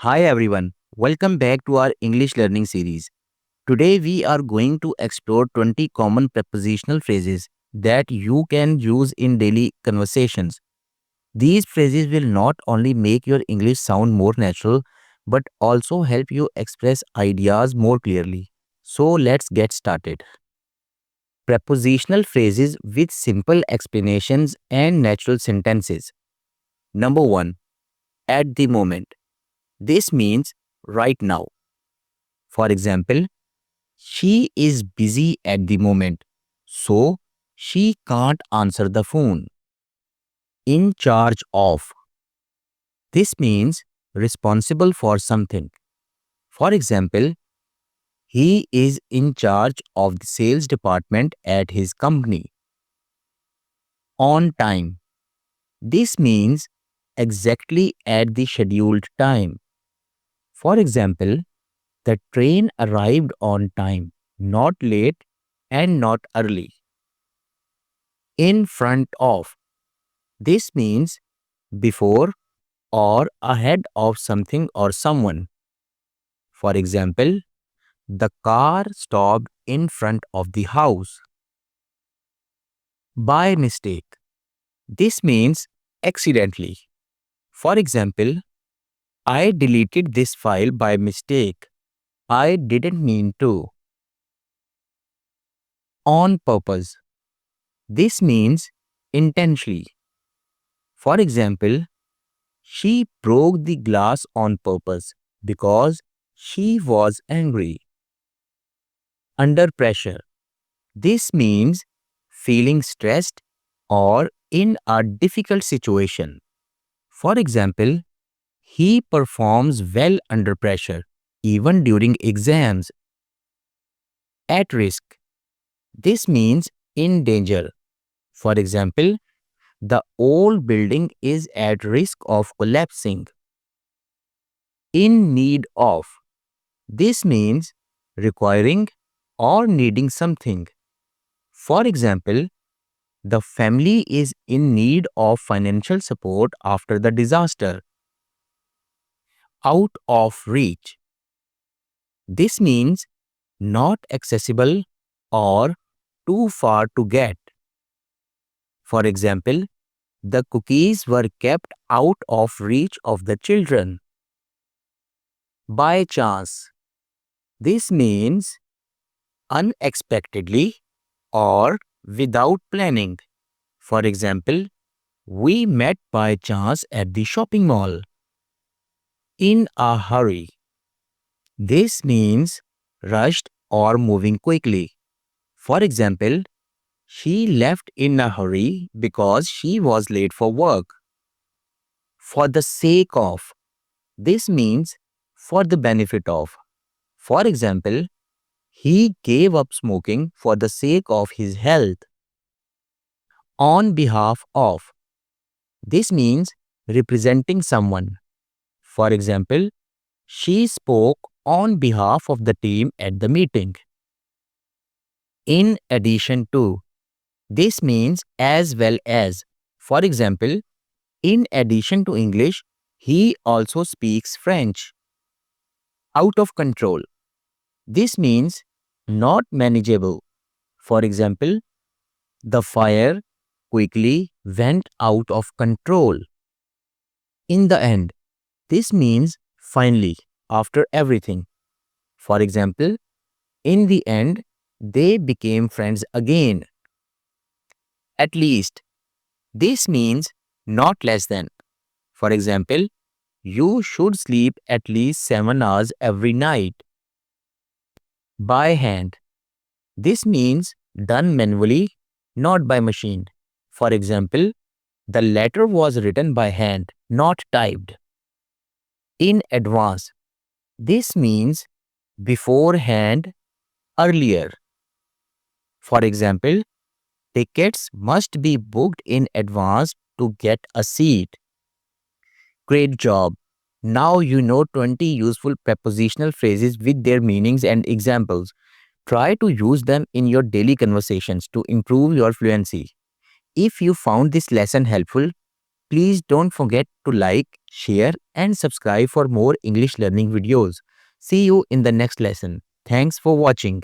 Hi everyone, welcome back to our English learning series. Today we are going to explore 20 common prepositional phrases that you can use in daily conversations. These phrases will not only make your English sound more natural but also help you express ideas more clearly. So let's get started. Prepositional phrases with simple explanations and natural sentences. Number 1. At the moment. This means right now. For example, she is busy at the moment, so she can't answer the phone. In charge of. This means responsible for something. For example, he is in charge of the sales department at his company. On time. This means exactly at the scheduled time. For example, the train arrived on time, not late and not early. In front of. This means before or ahead of something or someone. For example, the car stopped in front of the house. By mistake. This means accidentally. For example, I deleted this file by mistake. I didn't mean to. On purpose. This means intentionally. For example, she broke the glass on purpose because she was angry. Under pressure. This means feeling stressed or in a difficult situation. For example, he performs well under pressure, even during exams. At risk. This means in danger. For example, the old building is at risk of collapsing. In need of. This means requiring or needing something. For example, the family is in need of financial support after the disaster. Out of reach. This means not accessible or too far to get. For example, the cookies were kept out of reach of the children. By chance. This means unexpectedly or without planning. For example, we met by chance at the shopping mall. In a hurry. This means rushed or moving quickly. For example, she left in a hurry because she was late for work. For the sake of. This means for the benefit of. For example, he gave up smoking for the sake of his health. On behalf of. This means representing someone. For example, she spoke on behalf of the team at the meeting. In addition to. This means as well as. For example, in addition to English, he also speaks French. Out of control. This means not manageable. For example, the fire quickly went out of control. In the end. This means finally, after everything. For example, in the end, they became friends again. At least. This means not less than. For example, you should sleep at least 7 hours every night. By hand. This means done manually, not by machine. For example, the letter was written by hand, not typed. In advance. This means beforehand, earlier. For example, tickets must be booked in advance to get a seat. Great job! Now you know 20 useful prepositional phrases with their meanings and examples. Try to use them in your daily conversations to improve your fluency. If you found this lesson helpful, Please don't forget to like, share, and subscribe for more English learning videos. See you in the next lesson. Thanks for watching.